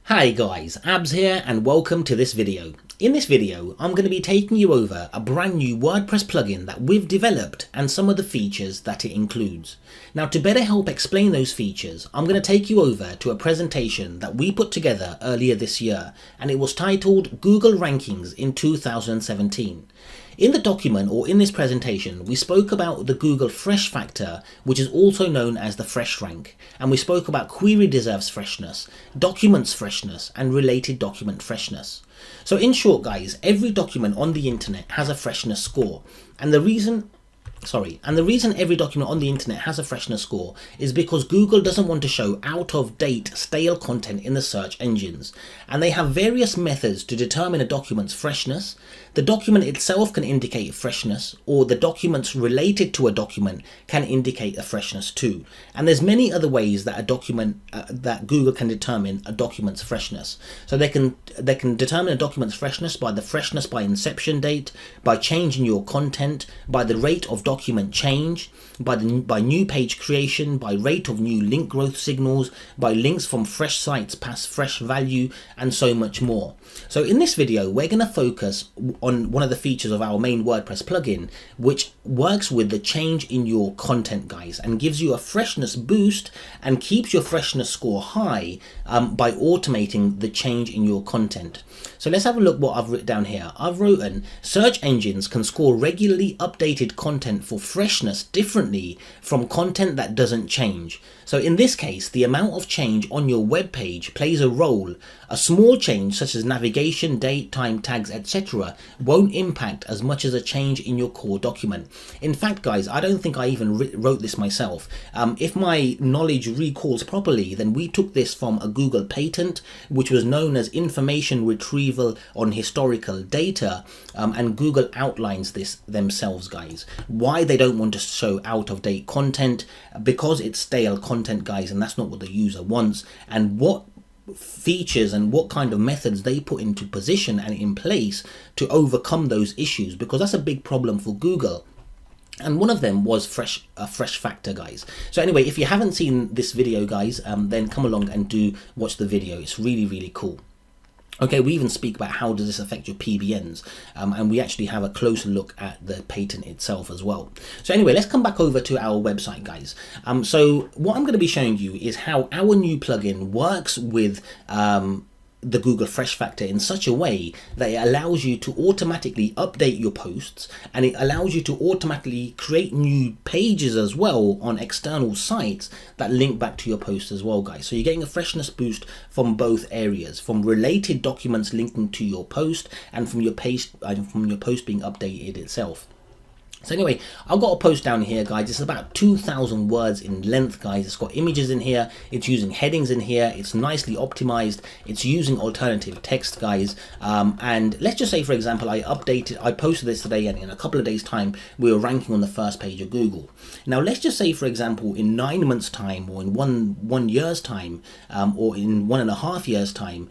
Hi guys, Abs here and welcome to this video. In this video, I'm going to be taking you over a brand new WordPress plugin that we've developed and some of the features that it includes. Now to better help explain those features, I'm going to take you over to a presentation that we put together earlier this year, and it was titled Google Rankings in 2017. In the document, or in this presentation, we spoke about the Google Fresh factor, which is also known as the Fresh rank, and we spoke about query deserves freshness, documents freshness, and related document freshness. So in short guys, every document on the internet has a freshness score, and the reason every document on the internet has a freshness score is because Google doesn't want to show out-of-date, stale content in the search engines. And they have various methods to determine a document's freshness. The document itself can indicate freshness, or the documents related to a document can indicate a freshness too. And there's many other ways that that Google can determine a document's freshness. So they can determine a document's freshness by the freshness by inception date, by change in your content, by the rate of document change, by new page creation, by rate of new link growth signals, by links from fresh sites past fresh value, and so much more. So in this video, we're going to focus on one of the features of our main WordPress plugin, which works with the change in your content, guys, and gives you a freshness boost and keeps your freshness score high by automating the change in your content. So let's have a look what I've written down here. I've written search engines can score regularly updated content for freshness differently from content that doesn't change. So in this case, the amount of change on your web page plays a role. A small change such as navigation, date, time, tags, etc. won't impact as much as a change in your core document. In fact, guys, I don't think I even wrote this myself. If my knowledge recalls properly, then we took this from a Google patent, which was known as information retrieval on historical data, and Google outlines this themselves, guys. Why they don't want to show out-of-date content, because it's stale content, guys, and that's not what the user wants, and what features and what kind of methods they put into position and in place to overcome those issues, because that's a big problem for Google. And one of them was a fresh factor, guys. So anyway, if you haven't seen this video, guys, then come along and do watch the video. It's really cool. Okay, we even speak about how does this affect your PBNs, and we actually have a closer look at the patent itself as well. So anyway, let's come back over to our website, guys. So what I'm going to be showing you is how our new plugin works with the Google Fresh factor in such a way that it allows you to automatically update your posts, and it allows you to automatically create new pages as well on external sites that link back to your post as well, guys. So you're getting a freshness boost from both areas, from related documents linking to your post and from your post being updated itself. So anyway, I've got a post down here, guys. It's about 2,000 words in length, guys. It's got images in here. It's using headings in here. It's nicely optimized. It's using alternative text, guys. And let's just say, for example, I posted this today, and in a couple of days' time, we were ranking on the first page of Google. Now, let's just say, for example, in 9 months' time, or in one year's time, or in 1.5 years' time,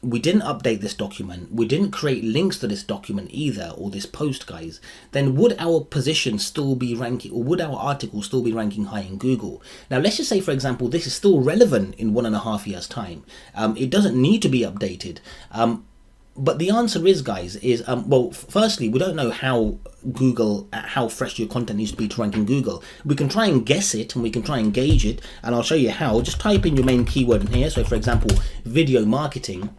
we didn't update this document, we didn't create links to this document either, or this post, guys, then would our position still be ranking, or would our article still be ranking high in Google? Now let's just say, for example, this is still relevant in 1.5 years time. It doesn't need to be updated. But the answer is, guys, well, firstly, we don't know how fresh your content needs to be to rank in Google. We can try and guess it, and we can try and gauge it, and I'll show you how. Just type in your main keyword in here. So for example, video marketing.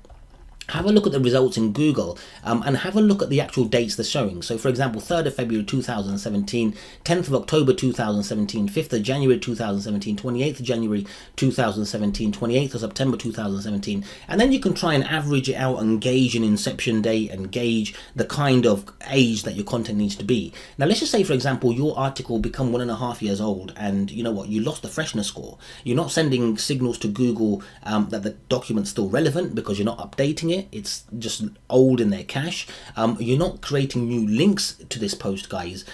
Have a look at the results in Google, and have a look at the actual dates they're showing. So for example, 3rd of February 2017, 10th of October 2017, 5th of January 2017, 28th of January 2017, 28th of September 2017, and then you can try and average it out and gauge an inception date and gauge the kind of age that your content needs to be. Now let's just say, for example, your article become 1.5 years old, and you know what, you lost the freshness score. You're not sending signals to Google that the document's still relevant because you're not updating it. here. It's just old in their cache. You're not creating new links to this post, guys.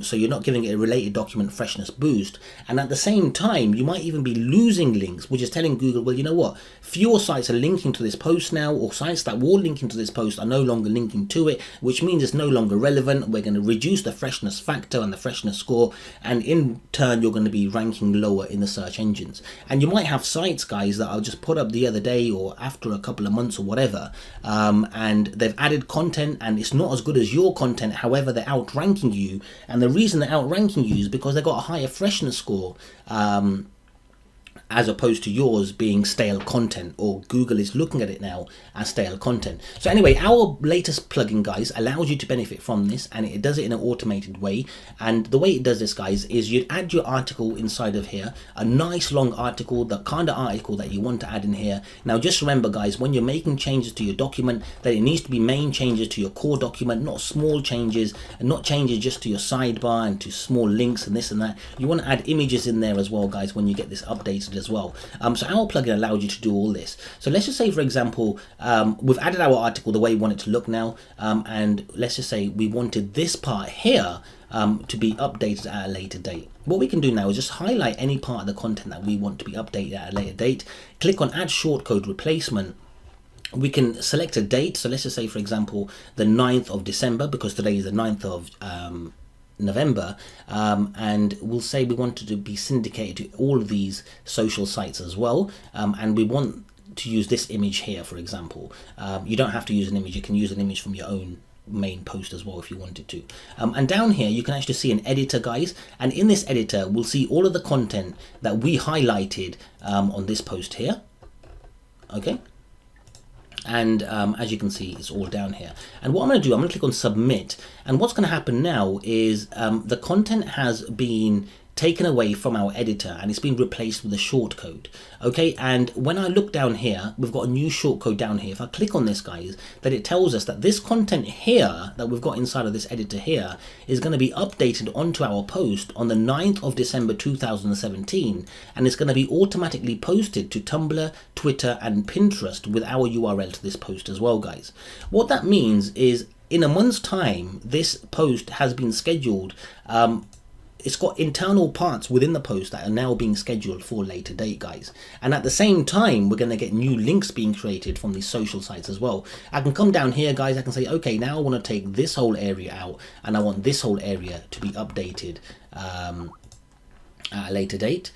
So you're not giving it a related document freshness boost. And at the same time, you might even be losing links, which is telling Google, well, you know what? Fewer sites are linking to this post now, or sites that were linking to this post are no longer linking to it, which means it's no longer relevant. We're going to reduce the freshness factor and the freshness score, and in turn, you're going to be ranking lower in the search engines. And you might have sites, guys, that I'll just put up the other day or after a couple of months or whatever, and they've added content and it's not as good as your content. However, they're outranking you, and the reason they're outranking you is because they got a higher freshness score, as opposed to yours being stale content, or Google is looking at it now as stale content. So anyway, our latest plugin, guys, allows you to benefit from this, and it does it in an automated way. And the way it does this, guys, is you'd add your article inside of here, a nice long article, the kind of article that you want to add in here. Now just remember, guys, when you're making changes to your document, that it needs to be main changes to your core document, not small changes, and not changes just to your sidebar and to small links and this and that. You want to add images in there as well, guys, when you get this updated as well. So our plugin allows you to do all this. So let's just say, for example, we've added our article the way we want it to look now, and let's just say we wanted this part here to be updated at a later date. What we can do now is just highlight any part of the content that we want to be updated at a later date, click on add shortcode replacement. We can select a date, so let's just say, for example, the 9th of December, because today is the 9th of November, and we'll say we want it to be syndicated to all of these social sites as well, and we want to use this image here, for example. You don't have to use an image, you can use an image from your own main post as well if you wanted to. And down here you can actually see an editor, guys, and in this editor we'll see all of the content that we highlighted on this post here. Okay, and as you can see, it's all down here. And what I'm going to do, I'm going to click on submit, and what's going to happen now is the content has been taken away from our editor and it's been replaced with a shortcode. Okay, and when I look down here, we've got a new shortcode down here. If I click on this, guys, that it tells us that this content here that we've got inside of this editor here is going to be updated onto our post on the 9th of December 2017, and it's going to be automatically posted to Tumblr, Twitter and Pinterest with our URL to this post as well, guys. What that means is in a month's time, this post has been scheduled. It's got internal parts within the post that are now being scheduled for later date, guys. And at the same time, we're going to get new links being created from these social sites as well. I can come down here, guys, I can say, okay, now I want to take this whole area out and I want this whole area to be updated at a later date.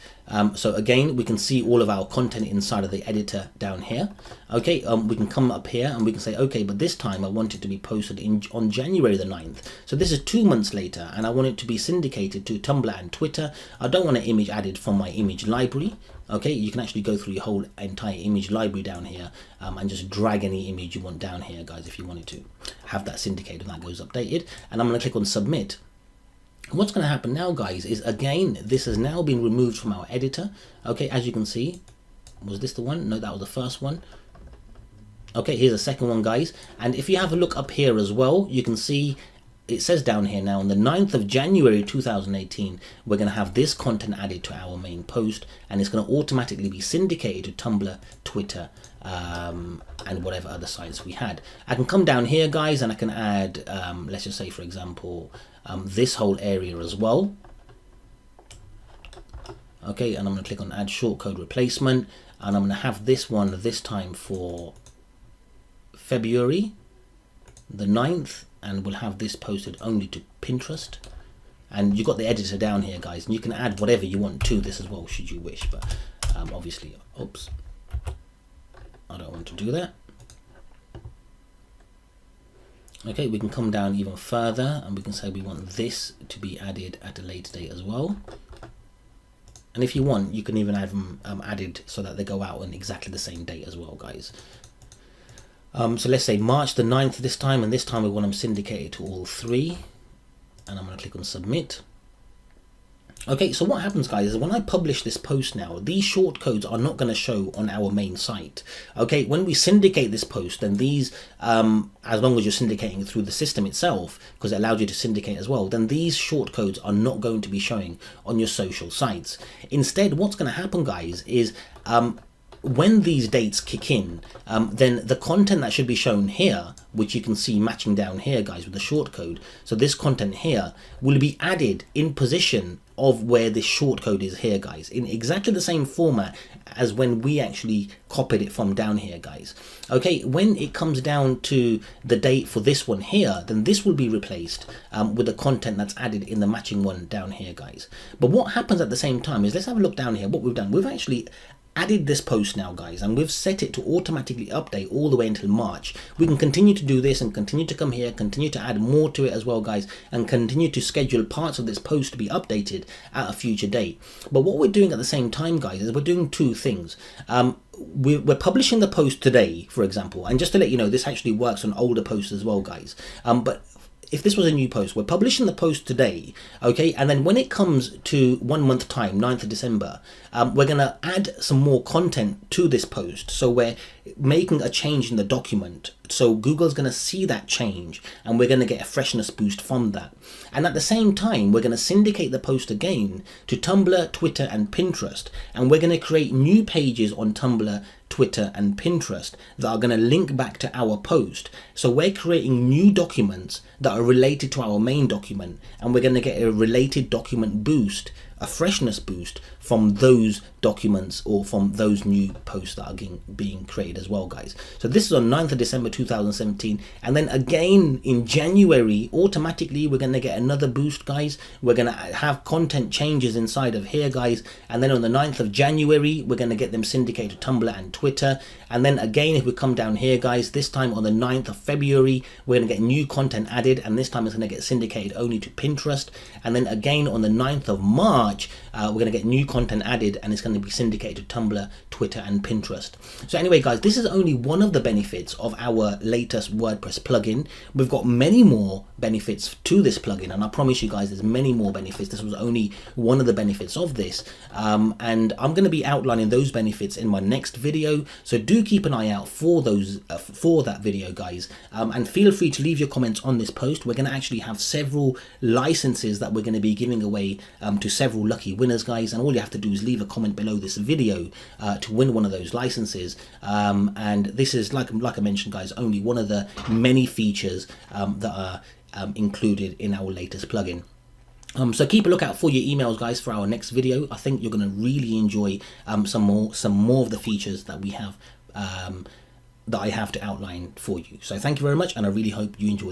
So again, we can see all of our content inside of the editor down here. Okay, we can come up here and we can say, okay, but this time I want it to be posted on January the 9th. So this is 2 months later, and I want it to be syndicated to Tumblr and Twitter. I don't want an image added from my image library. Okay, you can actually go through your whole entire image library down here and just drag any image you want down here, guys, if you wanted to have that syndicated and that goes updated. And I'm going to click on submit. What's going to happen now, guys, is again, this has now been removed from our editor. Okay, as you can see, was this the one? No, that was the first one. Okay, here's the second one, guys. And if you have a look up here as well, you can see it says down here now on the 9th of January 2018, we're going to have this content added to our main post, and it's going to automatically be syndicated to Tumblr, Twitter, and whatever other sites we had. I can come down here, guys, and I can add, let's just say, for example, this whole area as well. Okay, and I'm going to click on add shortcode replacement, and I'm going to have this one this time for February the 9th, and we'll have this posted only to Pinterest. And you've got the editor down here, guys, and you can add whatever you want to this as well, should you wish. But obviously, oops, I don't want to do that. Okay, we can come down even further and we can say we want this to be added at a later date as well. And if you want, you can even have them added so that they go out on exactly the same date as well, guys. So let's say March the 9th this time, and this time we want them syndicated to all three. And I'm going to click on submit. Okay, so what happens, guys, is when I publish this post now, these shortcodes are not going to show on our main site. Okay, when we syndicate this post, then these, as long as you're syndicating it through the system itself, because it allows you to syndicate as well, then these shortcodes are not going to be showing on your social sites. Instead, what's going to happen, guys, is when these dates kick in, then the content that should be shown here, which you can see matching down here, guys, with the short code. So this content here will be added in position of where this short code is here, guys, in exactly the same format as when we actually copied it from down here, guys. Okay, when it comes down to the date for this one here, then this will be replaced with the content that's added in the matching one down here, guys. But what happens at the same time is, let's have a look down here. What we've done, we've actually added this post now, guys, and we've set it to automatically update all the way until March. We can continue to do this and continue to come here, continue to add more to it as well, guys, and continue to schedule parts of this post to be updated at a future date. But what we're doing at the same time, guys, is we're doing two things. We're publishing the post today, for example, and just to let you know, this actually works on older posts as well, guys. But if this was a new post, we're publishing the post today, okay, and then when it comes to 1 month time, 9th of December, we're going to add some more content to this post. So we're making a change in the document, so Google's going to see that change and we're going to get a freshness boost from that. And at the same time, we're going to syndicate the post again to Tumblr, Twitter and Pinterest, and we're going to create new pages on Tumblr, Twitter and Pinterest that are going to link back to our post. So we're creating new documents that are related to our main document, and we're going to get a related document boost, a freshness boost from those documents or from those new posts that are being created as well, guys. So this is on 9th of December 2017, and then again in January, automatically we're going to get another boost, guys. We're going to have content changes inside of here, guys, and then on the 9th of January we're going to get them syndicated to Tumblr and Twitter. And then again, if we come down here, guys, this time on the 9th of February we're going to get new content added, and this time it's going to get syndicated only to Pinterest. And then again on the 9th of March we're going to get new content added, and it's going to be syndicated to Tumblr, Twitter and Pinterest. So anyway, guys, this is only one of the benefits of our latest WordPress plugin. We've got many more benefits to this plugin, and I promise you guys there's many more benefits. This was only one of the benefits of this, and I'm going to be outlining those benefits in my next video, so do keep an eye out for those for that video, guys, and feel free to leave your comments on this post. We're going to actually have several licenses that we're going to be giving away to several lucky winners, guys, and all you have to do is leave a comment below this video to win one of those licenses. And this is, like I mentioned, guys, only one of the many features that are included in our latest plugin. So keep a lookout for your emails, guys, for our next video. I think you're going to really enjoy some more of the features that we have that I have to outline for you. So thank you very much, and I really hope you enjoyed this.